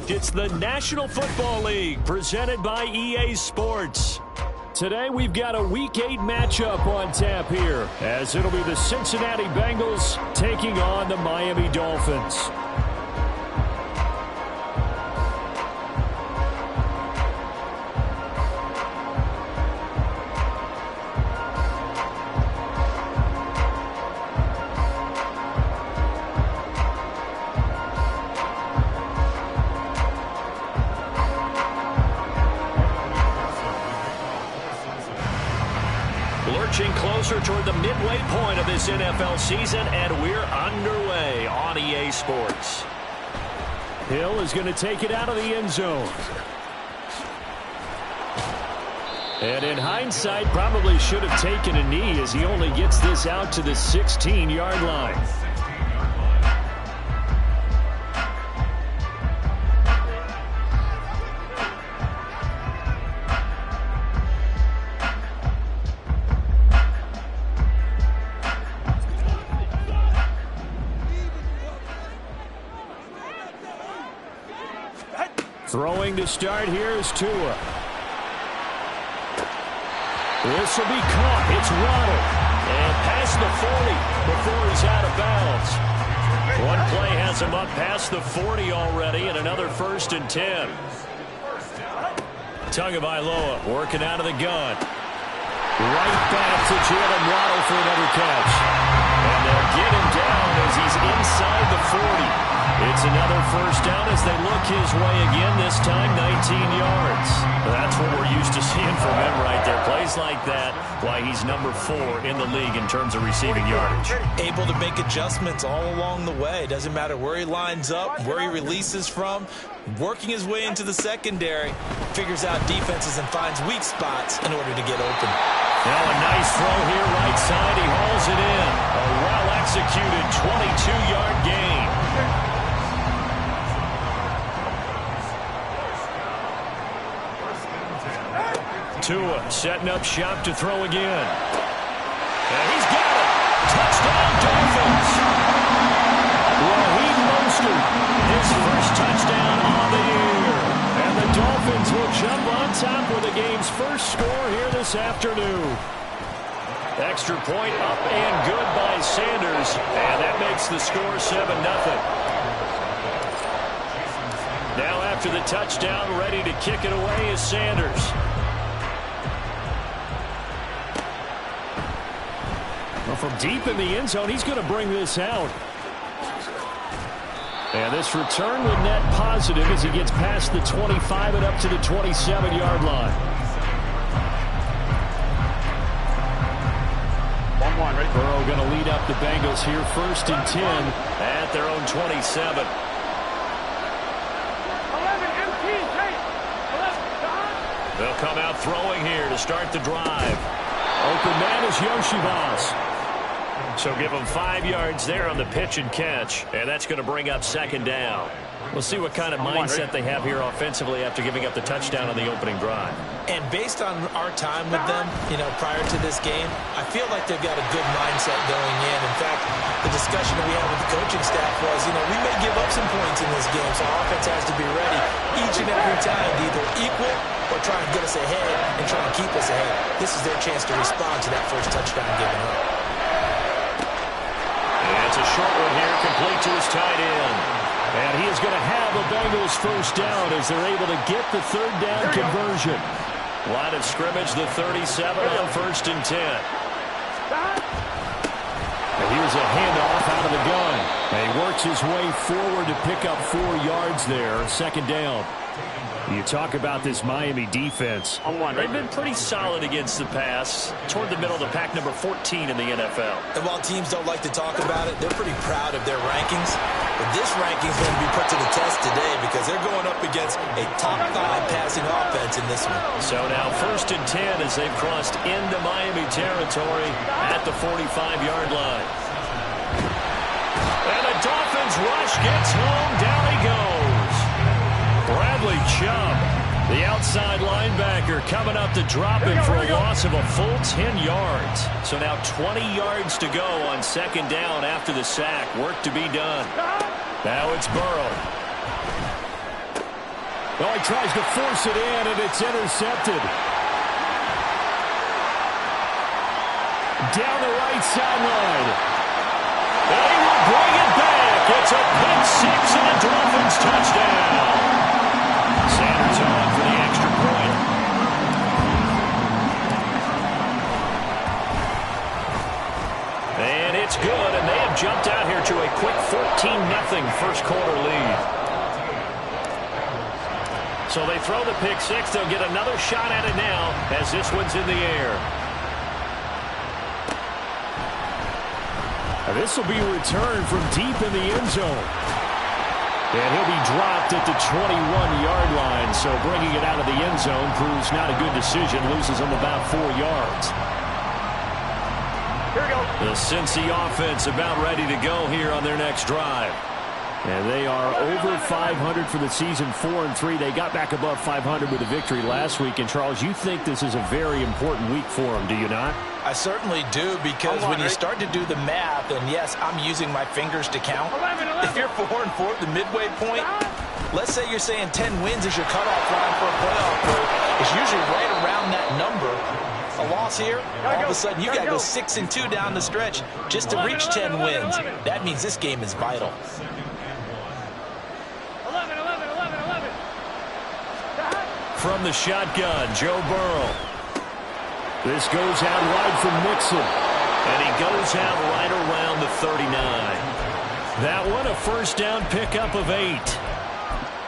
It's the National Football League presented by EA Sports. Today we've got a Week 8 matchup on tap here, as it'll be the Cincinnati Bengals taking on the Miami Dolphins. Lurching closer toward the midway point of this NFL season, and we're underway on EA Sports. Hill is going to take it out of the end zone. And in hindsight, probably should have taken a knee as he only gets this out to the 16-yard line. Throwing to start here is Tua. This will be caught. It's Waddle. And past the 40 before he's out of bounds. One play has him up past the 40 already, and another 1st and 10. Tagovailoa working out of the gun. Right back to Jalen Waddle for another catch. And they'll get him down as he's inside the 40. It's another 1st down as they look his way again, this time 19 yards. That's what we're used to seeing from him right there. Plays like that, why he's number 4 in the league in terms of receiving yardage. Able to make adjustments all along the way. Doesn't matter where he lines up, where he releases from. Working his way into the secondary. Figures out defenses and finds weak spots in order to get open. Now a nice throw here right side. He hauls it in. A well-executed 22-yard gain. Tua setting up shop to throw again. And he's got it. Touchdown, Dolphins. Raheem Mostert, his first touchdown on the year. And the Dolphins will jump on top with the game's first score here this afternoon. Extra point up and good by Sanders. And that makes the score 7-0. Now after the touchdown, ready to kick it away is Sanders. Well, from deep in the end zone, he's going to bring this out. And this return will net positive as he gets past the 25 and up to the 27-yard line. 1-1, ready? Burrow going to lead up the Bengals here, 1st and 10 at their own 27. 11, They'll come out throwing here to start the drive. Open man is Yoshibas. So give them 5 yards there on the pitch and catch, and that's going to bring up 2nd down. We'll see what kind of mindset they have here offensively after giving up the touchdown on the opening drive. And based on our time with them, prior to this game, I feel like they've got a good mindset going in. In fact, the discussion that we had with the coaching staff was, we may give up some points in this game, so our offense has to be ready each and every time to either equal or try and get us ahead and try and keep us ahead. This is their chance to respond to that first touchdown given up. It's a short one here, complete to his tight end. And he is going to have a Bengals 1st down as they're able to get the 3rd down conversion. Line of scrimmage, the 37 on 1st and 10. And here's a handoff out of the gun. And he works his way forward to pick up 4 yards there, 2nd down. You talk about this Miami defense. They've been pretty solid against the pass. Toward the middle of the pack, number 14 in the NFL. And while teams don't like to talk about it, they're pretty proud of their rankings. But this ranking is going to be put to the test today because they're going up against a top 5 passing offense in this one. So now 1st and 10 as they've crossed into Miami territory at the 45-yard line. And the Dolphins rush gets home. Down he goes. Bradley Chubb, the outside linebacker, coming up to drop him for a loss of a full 10 yards. So now 20 yards to go on 2nd down after the sack. Work to be done. Now it's Burrow. Oh, he tries to force it in, and it's intercepted. Down the right sideline. And he will bring it back. It's a pick six and a Dolphins touchdown. Sanders on for the extra point. And it's good, and they have jumped out here to a quick 14-0 first quarter lead. So they throw the pick six. They'll get another shot at it now as this one's in the air. This will be returned from deep in the end zone. And he'll be dropped at the 21-yard line. So bringing it out of the end zone proves not a good decision. Loses him about 4 yards. Here we go. The Cincy offense about ready to go here on their next drive. And they are over 500 for the season, 4-3. They got back above 500 with a victory last week. And, Charles, you think this is a very important week for them, do you not? I certainly do, because when you start to do the math, and yes, I'm using my fingers to count. 11. If you're 4-4 at the midway point, let's say you're saying 10 wins is your cutoff line for a playoff berth. It's usually right around that number. A loss here, all of a sudden you got to go 6-2 down the stretch just to reach 10 wins. That means this game is vital. 11. From the shotgun, Joe Burrow. This goes out wide from Mixon. And he goes out right around the 39. That one, a first down pickup of 8.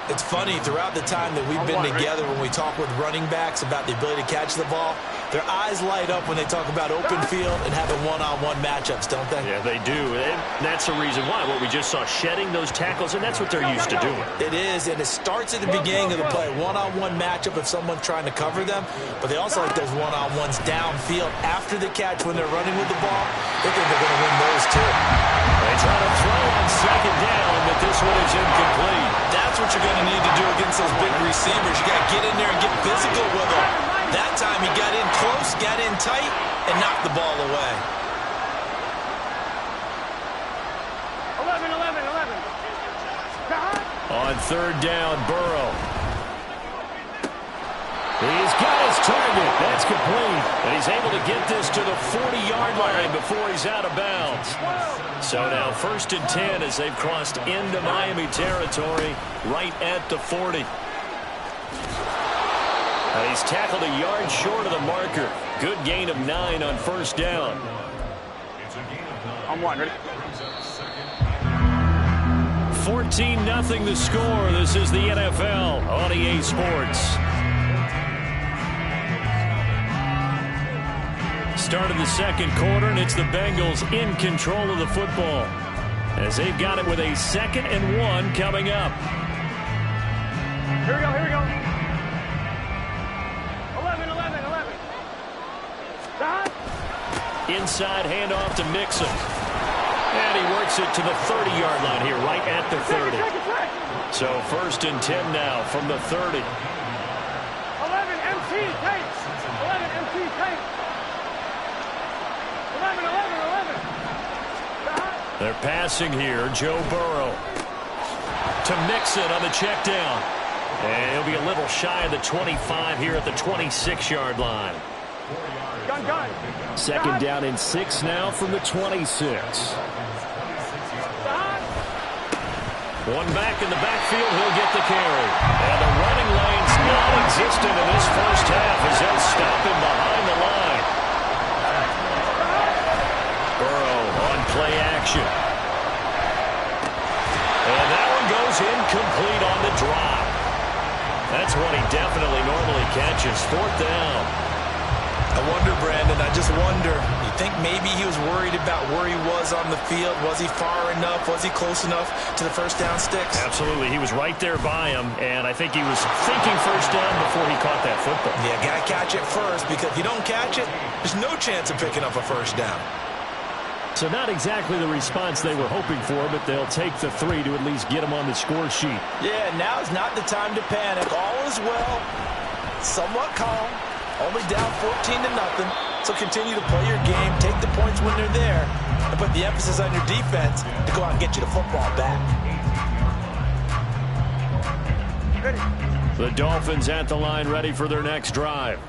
It's funny, throughout the time that we've been together, when we talk with running backs about the ability to catch the ball, their eyes light up when they talk about open field and having one-on-one matchups, don't they? Yeah, they do. And that's the reason why. What we just saw, shedding those tackles, and that's what they're used to doing. It is, and it starts at the beginning of the play. One-on-one matchup if someone's trying to cover them, but they also like those one-on-ones downfield after the catch when they're running with the ball. They think they're going to win those too. They try to throw on second down, but this one is incomplete. That's what you're going to need to do against those big receivers. You got to get in there and get physical with them. That time he got in close, got in tight, and knocked the ball away. 11. On third down, Burrow. He's got his target. That's complete. And he's able to get this to the 40-yard line before he's out of bounds. So now 1st and 10 as they've crossed into Miami territory right at the 40. And he's tackled a yard short of the marker. Good gain of 9 on first down. I'm one. Ready? 14-0 the score. This is the NFL on EA Sports. Start of the second quarter, and it's the Bengals in control of the football as they've got it with a 2nd and 1 coming up. Here we go. 11. Inside handoff to Mixon. And he works it to the 30-yard line here, right at the 30. So 1st and 10 now from the 30. 11 MT tight. 11 MT tight. 11. They're passing here. Joe Burrow to Mixon on the check down. And he'll be a little shy of the 25 here at the 26-yard line. Gun. 2nd down and 6 now from the 26. One back in the backfield, he'll get the carry. And the running lane's non-existent in this first half as they'll stop him behind the line. Burrow on play action. And that one goes incomplete on the drop. That's one he definitely normally catches. 4th down. I wonder, Brandon, I just wonder, you think maybe he was worried about where he was on the field? Was he far enough? Was he close enough to the first down sticks? Absolutely. He was right there by him, and I think he was thinking first down before he caught that football. Yeah, got to catch it first, because if you don't catch it, there's no chance of picking up a first down. So not exactly the response they were hoping for, but they'll take the 3 to at least get him on the score sheet. Yeah, now is not the time to panic. All is well, somewhat calm. Only down 14-0, so continue to play your game, take the points when they're there, and put the emphasis on your defense to go out and get you the football back. Ready? The Dolphins at the line ready for their next drive.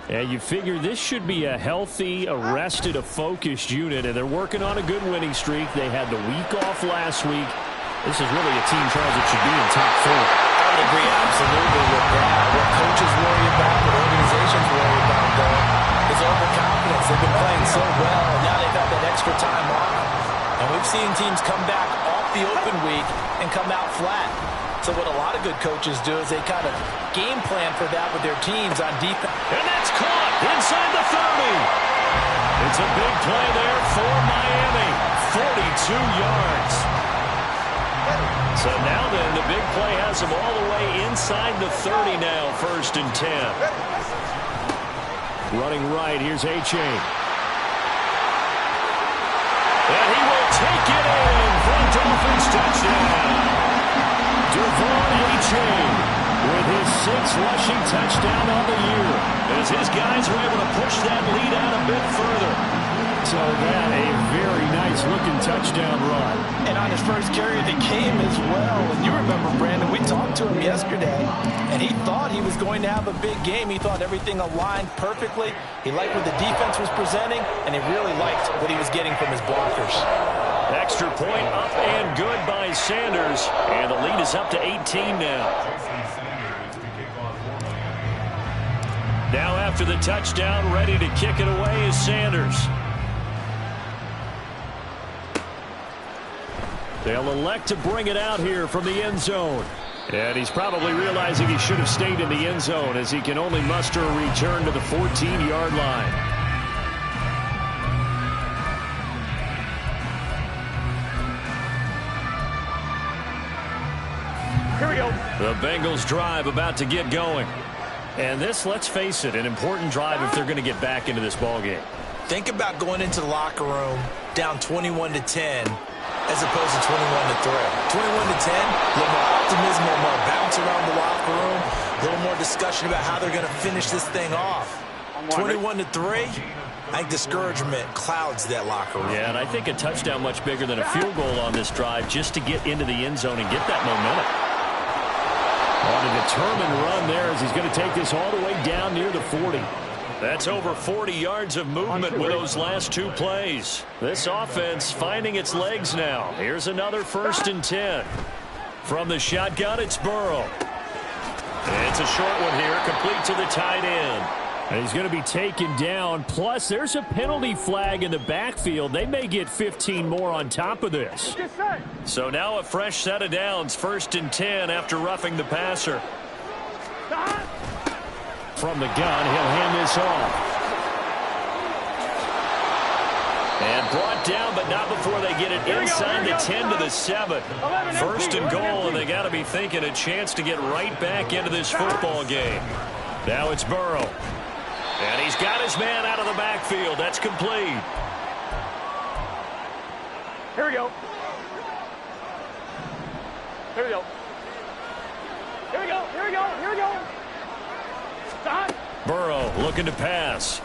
And you figure this should be a healthy, a rested, a focused unit, and they're working on a good winning streak. They had the week off last week. This is really a team, Charles, that should be in top 4. I would agree absolutely with that. What coaches worry about, what organizations worry about, though, is overconfidence. They've been playing so well, and now they've had that extra time off. And we've seen teams come back off the open week and come out flat. So what a lot of good coaches do is they kind of game plan for that with their teams on defense. And that's caught inside the 30. It's a big play there for Miami. 42 yards. So now then, the big play has him all the way inside the 30 now, 1st and 10. Running right, here's A-Chain. And he will take it in for a Dolphins touchdown. Devon A-Chain with his 6th rushing touchdown on the year, as his guys were able to push that lead out a bit further. So that a very nice-looking touchdown run. And on his first carry of the game as well. And you remember, Brandon, we talked to him yesterday, and he thought he was going to have a big game. He thought everything aligned perfectly. He liked what the defense was presenting, and he really liked what he was getting from his blockers. Extra point up and good by Sanders. And the lead is up to 18 now. Now after the touchdown, ready to kick it away is Sanders. They'll elect to bring it out here from the end zone. And he's probably realizing he should have stayed in the end zone, as he can only muster a return to the 14-yard line. Here we go. The Bengals drive about to get going. And this, let's face it, an important drive if they're going to get back into this ballgame. Think about going into the locker room down 21-10 as opposed to 21-3. 21-10, a little more optimism, a little more bounce around the locker room, a little more discussion about how they're going to finish this thing off. 21-3, I think discouragement clouds that locker room. Yeah, and I think a touchdown much bigger than a field goal on this drive just to get into the end zone and get that momentum. On a determined run there as he's going to take this all the way down near the 40. That's over 40 yards of movement with those last 2 plays. This offense finding its legs now. Here's another 1st and 10. From the shotgun, it's Burrow. And it's a short one here, complete to the tight end. And he's going to be taken down. Plus, there's a penalty flag in the backfield. They may get 15 more on top of this. So now a fresh set of downs, 1st and 10 after roughing the passer. From the gun, he'll hand this off. And brought down, but not before they get it inside the 10 to the 7. 1st and goal, and they got to be thinking a chance to get right back into this football game. Now it's Burrow. And he's got his man out of the backfield. That's complete. Here we go. Here we go. Here we go. Here we go. Here we go. Stop. Burrow looking to pass.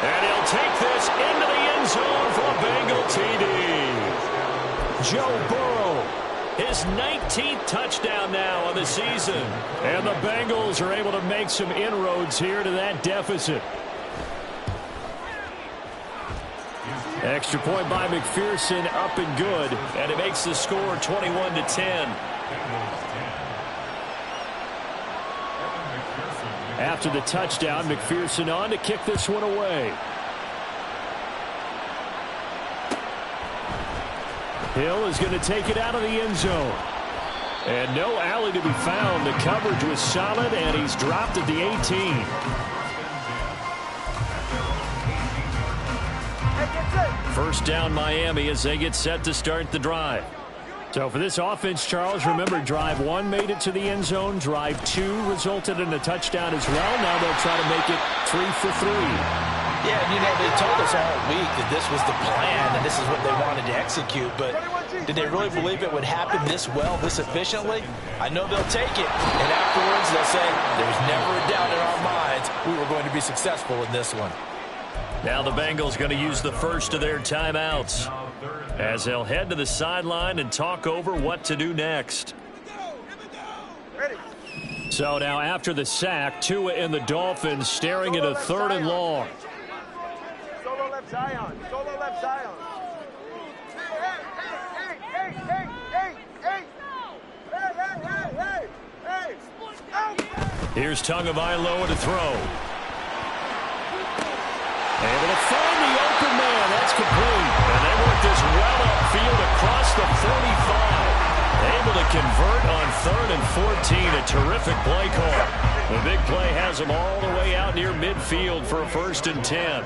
And he'll take this into the end zone for a Bengal TD. Joe Burrow, his 19th touchdown now on the season. And the Bengals are able to make some inroads here to that deficit. Extra point by McPherson, up and good. And it makes the score 21-10. After the touchdown, McPherson on to kick this one away. Hill is going to take it out of the end zone. And no alley to be found. The coverage was solid, and he's dropped at the 18. First down Miami as they get set to start the drive. So for this offense, Charles, remember, drive 1 made it to the end zone. Drive 2 resulted in a touchdown as well. Now they'll try to make it 3 for 3. Yeah, you know, they told us all week that this was the plan and this is what they wanted to execute, but did they really believe it would happen this well, this efficiently? I know they'll take it, and afterwards they'll say, there's never a doubt in our minds we were going to be successful in this one. Now the Bengals going to use the first of their timeouts as they'll head to the sideline and talk over what to do next. So now after the sack, Tua and the Dolphins staring at a 3rd and long. Solo left Zion. Solo left Zion. Here's Tagovailoa to throw. Able to find the open man. That's complete. And they work this well upfield across the 45. Able to convert on 3rd and 14. A terrific play call. The big play has them all the way out near midfield for a 1st and 10.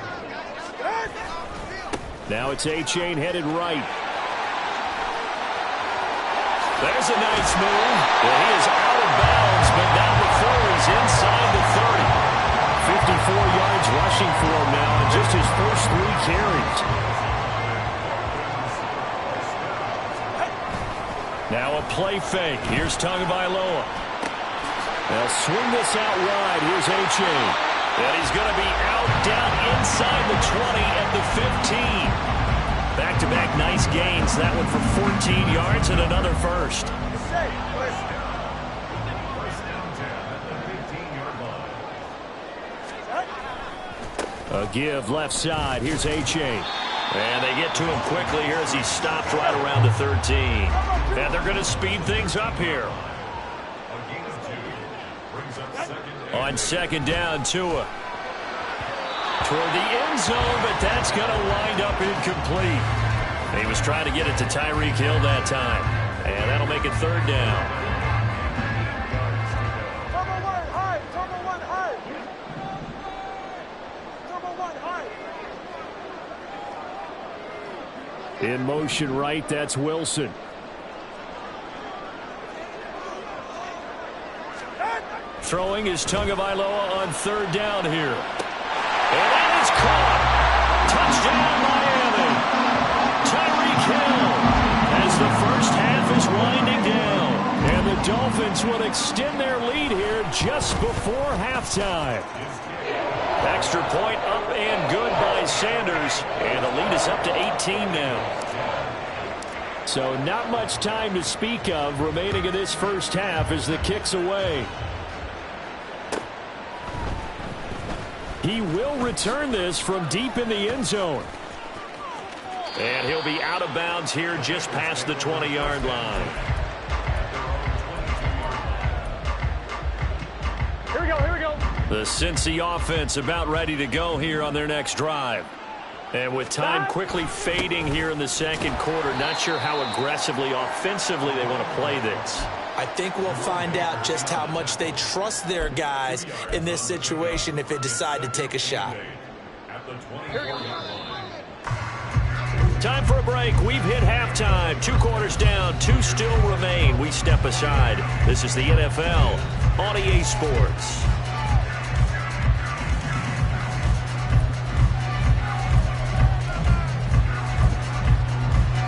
Now it's A-Chain headed right. There's a nice move. Well, he is out of bounds, but not before he's inside the 30. 54 yards rushing for him now in just his first 3 carries. Now a play fake. Here's Tagovailoa. They'll swing this out wide. Here's A-Chain. And he's going to be out down inside the 20 at the 15. Back-to-back nice gains. That one for 14 yards and another first. A give left side. Here's A-Chain. And they get to him quickly here as he stopped right around the 13. And they're going to speed things up here. On 2nd down, Tua. Toward the end zone, but that's going to wind up incomplete. He was trying to get it to Tyreek Hill that time. And that'll make it 3rd down. In motion right, that's Wilson. Throwing is Tagovailoa on 3rd down here. And that is caught. Touchdown, Miami. Tyreek Hill as the first half is winding down. And the Dolphins will extend their lead here just before halftime. Extra point up and good by Sanders. And the lead is up to 18 now. So not much time to speak of remaining in this first half as the kick's away. He will return this from deep in the end zone. And he'll be out of bounds here just past the 20-yard line. Here we go, here we go. The Cincy offense about ready to go here on their next drive. And with time quickly fading here in the 2nd quarter, not sure how aggressively, offensively they want to play this. I think we'll find out just how much they trust their guys in this situation if they decide to take a shot. Time for a break. We've hit halftime. 2 quarters down. 2 still remain. We step aside. This is the NFL on EA Sports.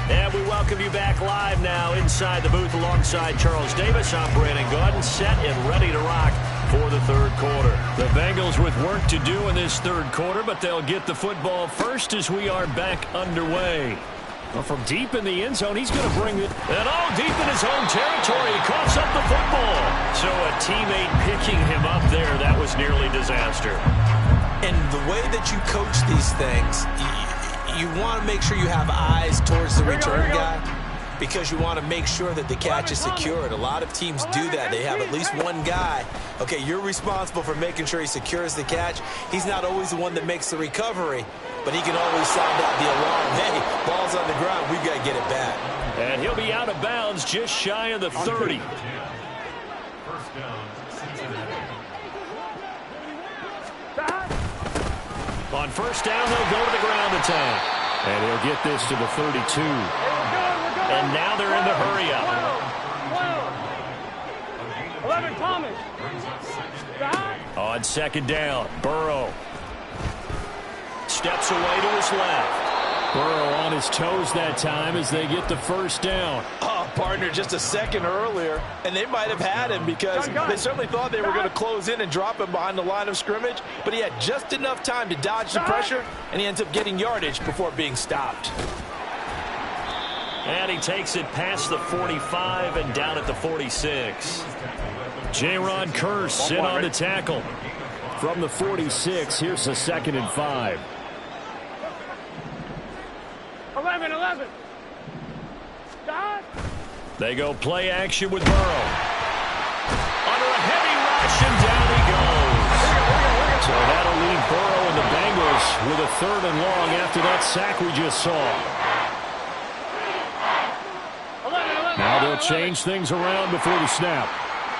And we welcome you back live now inside the booth alongside Charles Davis. I'm Brandon Gaudin, set and ready to rock for the 3rd quarter. The Bengals with work to do in this 3rd quarter, but they'll get the football first as we are back underway. Well, from deep in the end zone, he's going to bring it. And deep in his own territory, he coughs up the football. So a teammate picking him up there, that was nearly disaster. And the way that you coach these things, you want to make sure you have eyes towards the return guy because you want to make sure that the catch is secured. A lot of teams do that. They have at least one guy. Okay, you're responsible for making sure he secures the catch. He's not always the one that makes the recovery, but he can always sound out the alarm. Hey, ball's on the ground. We've got to get it back. And he'll be out of bounds just shy of the 30. On 1st down, they'll go to the ground attack. And he'll get this to the 32. And now they're in the hurry-up. 11, Thomas. On 2nd down, Burrow. Steps away to his left. Burrow on his toes that time as they get the 1st down. Partner, just a second earlier, and they might have had him because they certainly thought they were going to close in and drop him behind the line of scrimmage, but he had just enough time to dodge the pressure, and he ends up getting yardage before being stopped. And he takes it past the 45 and down at the 46. J-Ron Curse in on the tackle. From the 46, here's a 2nd and 5. 11. They go play action with Burrow. Under a heavy rush, and down he goes. So that'll leave Burrow and the Bengals with a 3rd and long after that sack we just saw. Now they'll change things around before the snap.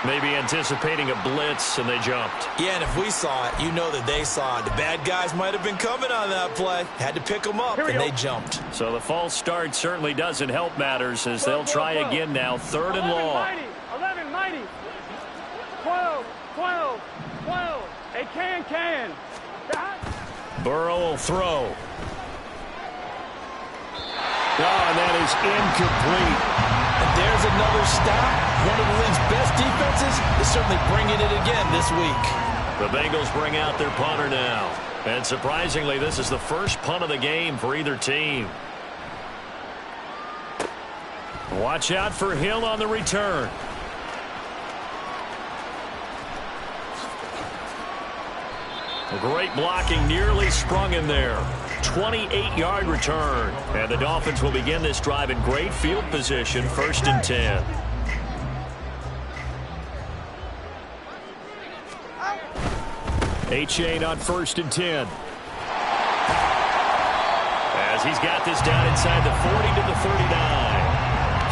Maybe anticipating a blitz, and they jumped. Yeah, and if we saw it, you know that they saw it. The bad guys might have been coming on that play. Had to pick them up, and they jumped. So the false start certainly doesn't help matters as they'll try again now. 3rd and long. 11, mighty. 12. Hey, can. Burrow will throw. And that is incomplete. And there's another stop. One of the league's best defenses is certainly bringing it again this week. The Bengals bring out their punter now. And surprisingly, this is the first punt of the game for either team. Watch out for Hill on the return. Great blocking, nearly sprung in there. 28-yard return. And the Dolphins will begin this drive in great field position, 1st and 10. A-Chain on 1st and 10. As he's got this down inside the 40 to the 39.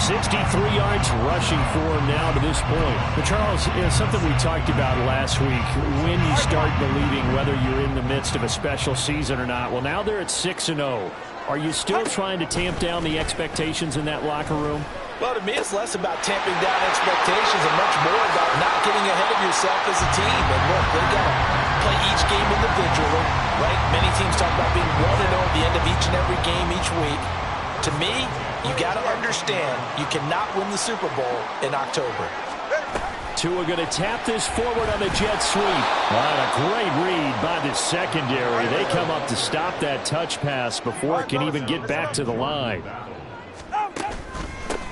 63 yards rushing for him now to this point. But Charles, something we talked about last week, when you start believing whether you're in the midst of a special season or not. Well, now they're at 6-0. Are you still trying to tamp down the expectations in that locker room? Well, to me, it's less about tamping down expectations and much more about not getting ahead of yourself as a team. And look, they got to play each game individually, right? Many teams talk about being 1-0 at the end of each and every game each week. To me, you got to understand you cannot win the Super Bowl in October. Tua going to tap this forward on the jet sweep. A great read by the secondary. They come up to stop that touch pass before it can even get back to the line.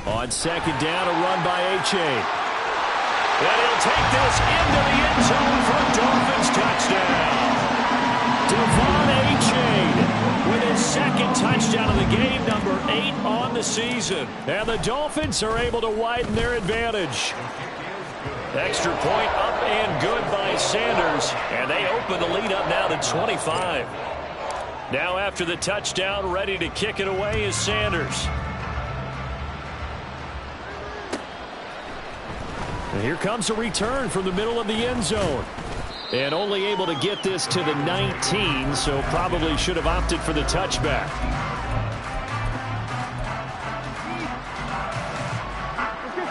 On 2nd down, a run by A-Chain. And he'll take this into the end zone for a Dolphins touchdown. Devon A-Chain with his 2nd touchdown of the game, number 8 on the season. And the Dolphins are able to widen their advantage. Extra point up and good by Sanders. And they open the lead up now to 25. Now after the touchdown, ready to kick it away is Sanders. And here comes a return from the middle of the end zone. And only able to get this to the 19, so probably should have opted for the touchback.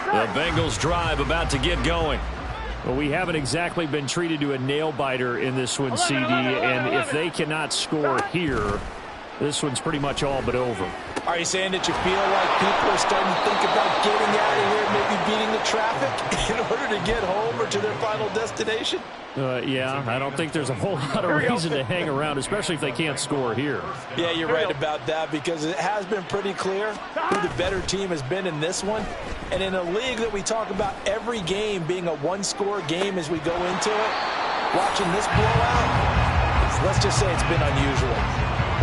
The Bengals drive about to get going. Well, we haven't exactly been treated to a nail-biter in this one, CD, and if they cannot score here, this one's pretty much all but over. Are you saying that you feel like people are starting to think about getting out of here, maybe beating the traffic in order to get home or to their final destination? Yeah, I don't think there's a whole lot of reason to hang around, especially if they can't score here. Yeah, you're right about that because it has been pretty clear who the better team has been in this one. And in a league that we talk about every game being a one-score game as we go into it, watching this blowout, let's just say it's been unusual.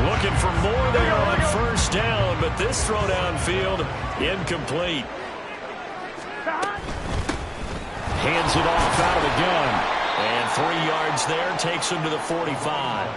Looking for more there on 1st down, but this throw downfield incomplete. Hands it off out of the gun. And 3 yards there takes him to the 45.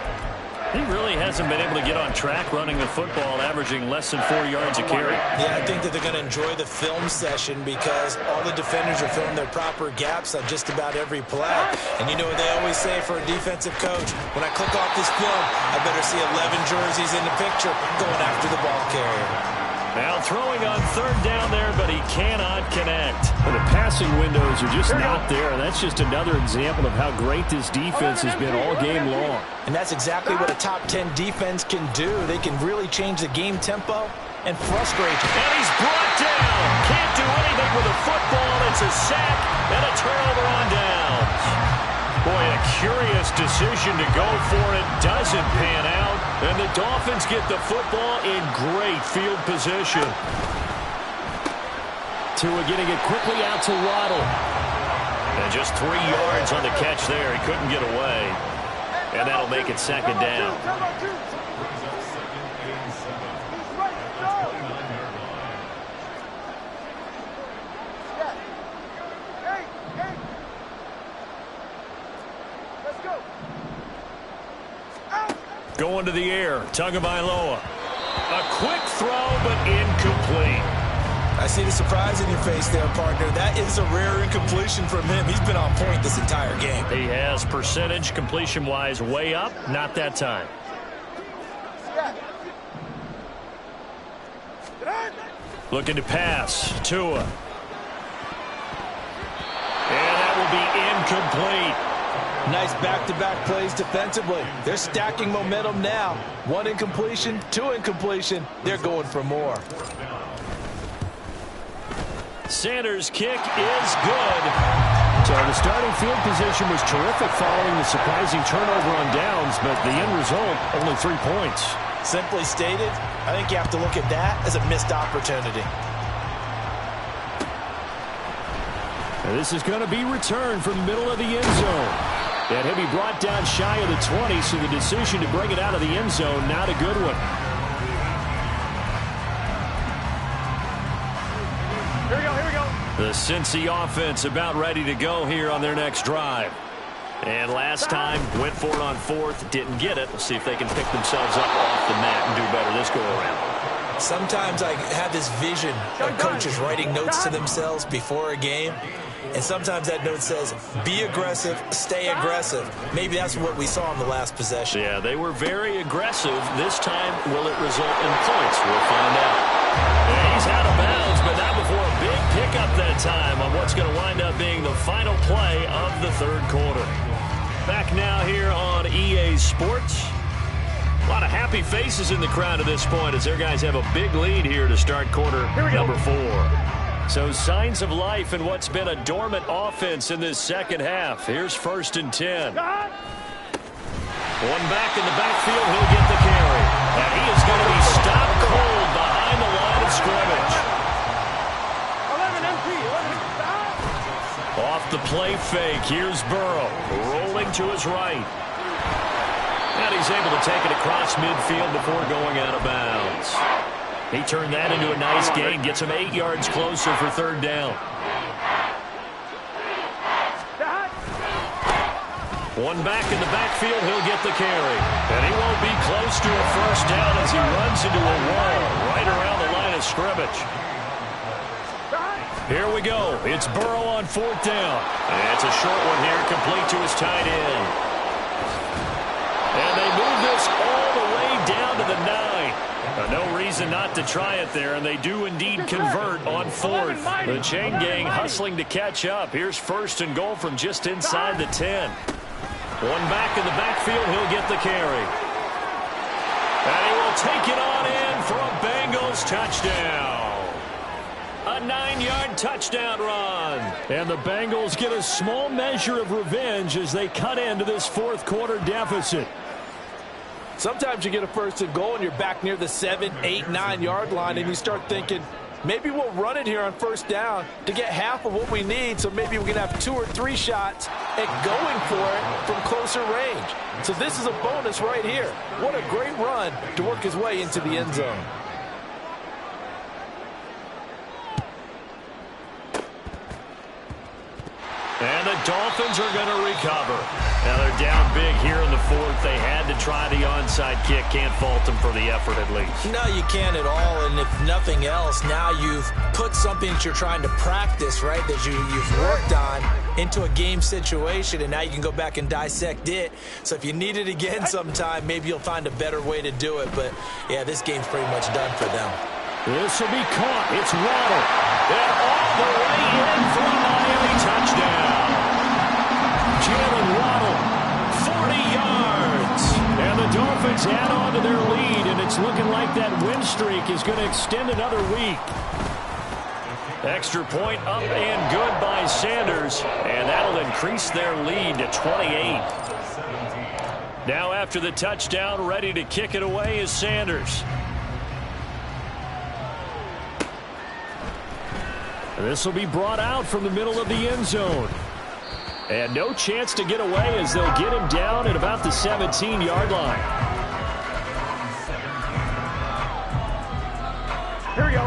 He really hasn't been able to get on track running the football, averaging less than 4 yards a carry. Yeah, I think that they're going to enjoy the film session because all the defenders are filling their proper gaps on just about every play. And you know what they always say for a defensive coach? When I click off this film, I better see 11 jerseys in the picture going after the ball carrier. Now throwing on 3rd down there, but he cannot connect. Well, the passing windows are just not there. That's just another example of how great this defense has been all game long. And that's exactly what a top 10 defense can do. They can really change the game tempo and frustrate you. And he's brought down. Can't do anything with a football. It's a sack and a turnover on downs. Boy, a curious decision to go for it. Doesn't pan out. And the Dolphins get the football in great field position. Tua getting it quickly out to Waddle. And just 3 yards on the catch there. He couldn't get away. And that'll make it second down. Going to the air. Tagovailoa. A quick throw, but incomplete. I see the surprise in your face there, partner. That is a rare incompletion from him. He's been on point this entire game. He has percentage completion-wise way up. Not that time. Looking to pass. Tua. And that will be incomplete. Nice back-to-back plays defensively. They're stacking momentum now. 1 incompletion, 2 incompletion. They're going for more. Sanders' kick is good. So the starting field position was terrific following the surprising turnover on downs, but the end result, only 3 points. Simply stated, I think you have to look at that as a missed opportunity. And this is going to be returned from the middle of the end zone. And he'll be brought down shy of the 20, so the decision to bring it out of the end zone, not a good one. Here we go, here we go. The Cincy offense about ready to go here on their next drive. And last time, went for it on 4th, didn't get it. We'll see if they can pick themselves up off the mat and do better this go-around. Sometimes I have this vision of coaches writing notes to themselves before a game. And sometimes that note says, be aggressive, stay aggressive. Maybe that's what we saw in the last possession. Yeah, they were very aggressive. This time, will it result in points? We'll find out. Yeah, he's out of bounds, but not before a big pickup that time on what's going to wind up being the final play of the 3rd quarter. Back now here on EA Sports. A lot of happy faces in the crowd at this point as their guys have a big lead here to start quarter number 4. So signs of life in what's been a dormant offense in this second half. Here's 1st and 10. One back in the backfield. He'll get the carry. And he is going to be stopped cold behind the line of scrimmage. 11 MT, 11. Off the play fake. Here's Burrow rolling to his right. And he's able to take it across midfield before going out of bounds. He turned that into a nice gain, gets him 8 yards closer for 3rd down. One back in the backfield, he'll get the carry. And he won't be close to a 1st down as he runs into a wall right around the line of scrimmage. Here we go. It's Burrow on 4th down. And it's a short one here, complete to his tight end. And they move this all the way down to the 9. No reason not to try it there, and they do indeed convert on 4th. The chain gang hustling to catch up. Here's 1st and goal from just inside the 10. One back in the backfield, he'll get the carry. And he will take it on in for a Bengals touchdown. A 9-yard touchdown run. And the Bengals get a small measure of revenge as they cut into this 4th quarter deficit. Sometimes you get a 1st and goal and you're back near the 7, 8, 9-yard line and you start thinking, maybe we'll run it here on 1st down to get half of what we need, so maybe we can have 2 or 3 shots at going for it from closer range. So this is a bonus right here. What a great run to work his way into the end zone. And the Dolphins are going to recover. Now they're down big here in the 4th. They had to try the onside kick. Can't fault them for the effort at least. No, you can't at all. And if nothing else, now you've put something that you're trying to practice, right, that you've worked on into a game situation, and now you can go back and dissect it. So if you need it again sometime, maybe you'll find a better way to do it. But, yeah, this game's pretty much done for them. This will be caught. It's Waddle. And all the way in for a Miami touchdown. Jalen Waddle, 40 yards. And the Dolphins add on to their lead, and it's looking like that win streak is going to extend another week. Extra point up and good by Sanders, and that'll increase their lead to 28. Now after the touchdown, ready to kick it away is Sanders. This will be brought out from the middle of the end zone. And no chance to get away as they'll get him down at about the 17-yard line. Here we go.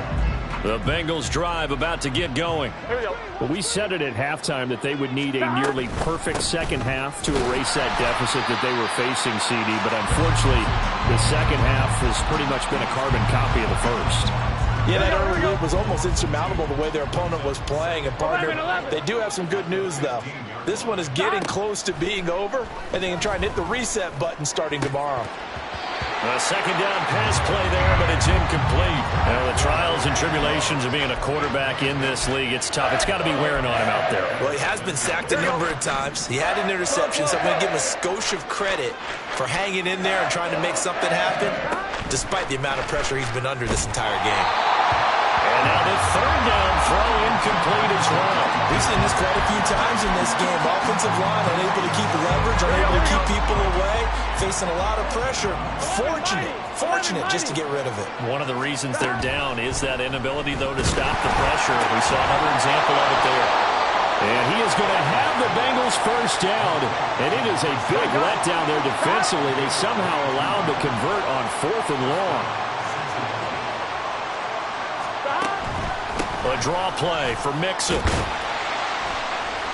The Bengals drive about to get going. Here we go. Well, we said it at halftime that they would need a nearly perfect second half to erase that deficit that they were facing, CD. But unfortunately, the second half has pretty much been a carbon copy of the first. Yeah, that early lead was almost insurmountable the way their opponent was playing. And partner, they do have some good news, though. This one is getting close to being over, and they can try and hit the reset button starting tomorrow. A second down pass play there, but it's incomplete. Now, the trials and tribulations of being a quarterback in this league, it's tough. It's got to be wearing on him out there. Well, he has been sacked a number of times. He had an interception, so I'm going to give him a skosh of credit for hanging in there and trying to make something happen, despite the amount of pressure he's been under this entire game. And now the third down throw incomplete as well. We've seen this quite a few times in this game. Offensive line unable to keep leverage, unable to keep people away, facing a lot of pressure. Fortunate just to get rid of it. One of the reasons they're down is that inability, though, to stop the pressure. We saw another example of it there. And he is going to have the Bengals first down. And it is a big letdown there defensively. They somehow allow him to convert on 4th and long. A draw play for Mixon.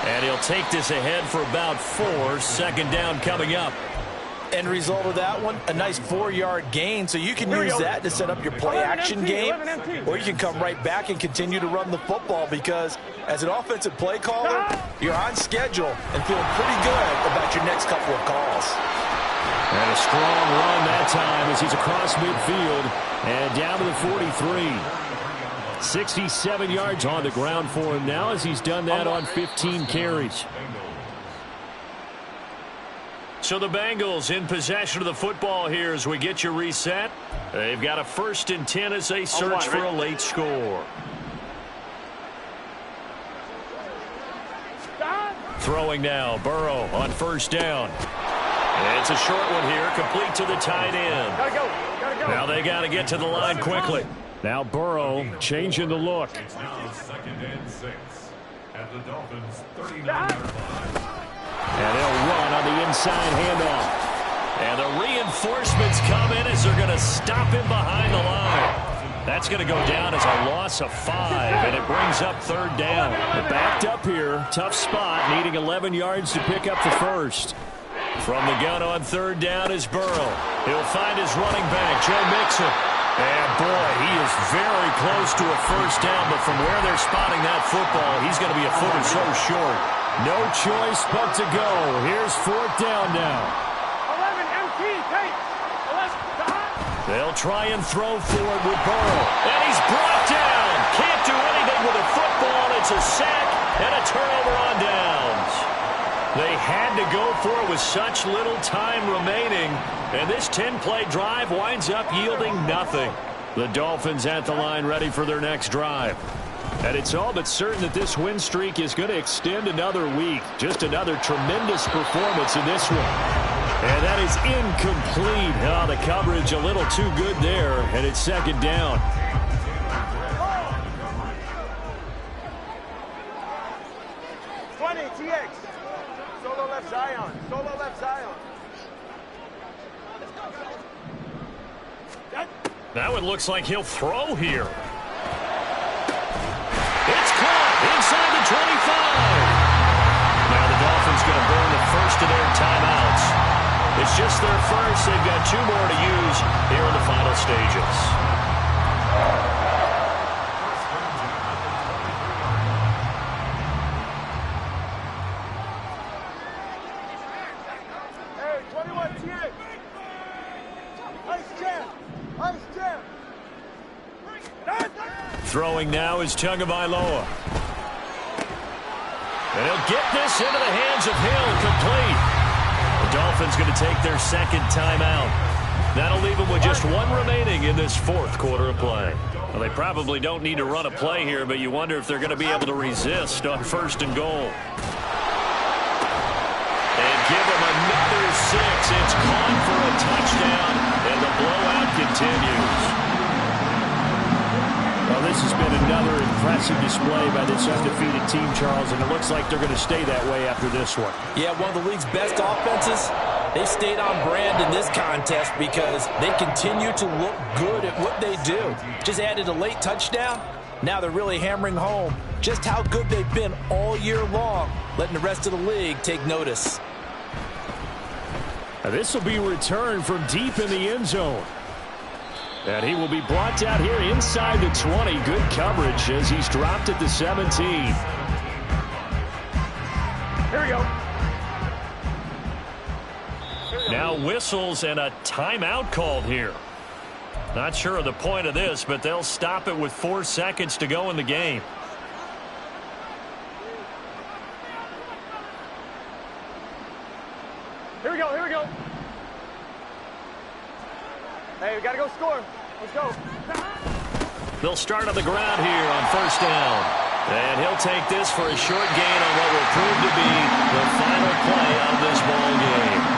And he'll take this ahead for about 4. Second down coming up. End result of that one, a nice 4-yard gain. So you can use that to set up your play-action game, or you can come right back and continue to run the football because as an offensive play caller, you're on schedule and feeling pretty good about your next couple of calls. And a strong run that time as he's across midfield and down to the 43. 67 yards on the ground for him now as he's done that on 15 carries. So the Bengals in possession of the football here as we get you reset. They've got a 1st and 10 as they search for a late score. Throwing now, Burrow on 1st down. It's a short one here, complete to the tight end. Gotta go. Now they got to get to the line quickly. Now Burrow changing the look. Second and 6 at the Dolphins' 39-yard line. And they'll run on the inside handoff. And the reinforcements come in as they're going to stop him behind the line. That's going to go down as a loss of 5, and it brings up 3rd down. But backed up here, tough spot, needing 11 yards to pick up the first. From the gun on 3rd down is Burrow. He'll find his running back, Joe Mixon. And, boy, he is very close to a first down, but from where they're spotting that football, he's going to be a foot or so short. No choice but to go. Here's 4th down now. 11 MT, take. 11, they'll try and throw for it with Burrow. And he's brought down. Can't do anything with a football. It's a sack and a turnover on downs. They had to go for it with such little time remaining. And this 10-play drive winds up yielding nothing. The Dolphins at the line ready for their next drive. And it's all but certain that this win streak is going to extend another week. Just another tremendous performance in this one. And that is incomplete. Oh, the coverage a little too good there, and it's 2nd down. TX. Solo left Zion. Solo left Zion. That one looks like he'll throw here. It's caught inside the 25. Now the Dolphins going to burn the first of their timeouts. It's just their first. They've got 2 more to use here in the final stages. Hey, 21 TX. Ice jam. Ice jam. Throwing now is Tagovailoa. And he'll get this into the hands of Hill, complete. The Dolphins going to take their 2nd timeout. That'll leave them with just 1 remaining in this 4th quarter of play. Well, they probably don't need to run a play here, but you wonder if they're going to be able to resist on 1st and goal. And give them another 6. It's caught for a touchdown, and the blowout continues. Well, this has been another impressive display by this undefeated team, Charles, and it looks like they're going to stay that way after this one. Yeah, one of the league's best offenses. They stayed on brand in this contest because they continue to look good at what they do. Just added a late touchdown. Now they're really hammering home just how good they've been all year long, letting the rest of the league take notice. Now this will be returned from deep in the end zone. And he will be blocked out here inside the 20. Good coverage as he's dropped at the 17. Here we go. Now whistles and a timeout called here. Not sure of the point of this, but they'll stop it with 4 seconds to go in the game. Here we go, here we go. Hey, we got to go score. Let's go. They'll start on the ground here on first down. And he'll take this for a short gain on what will prove to be the final play of this ball game.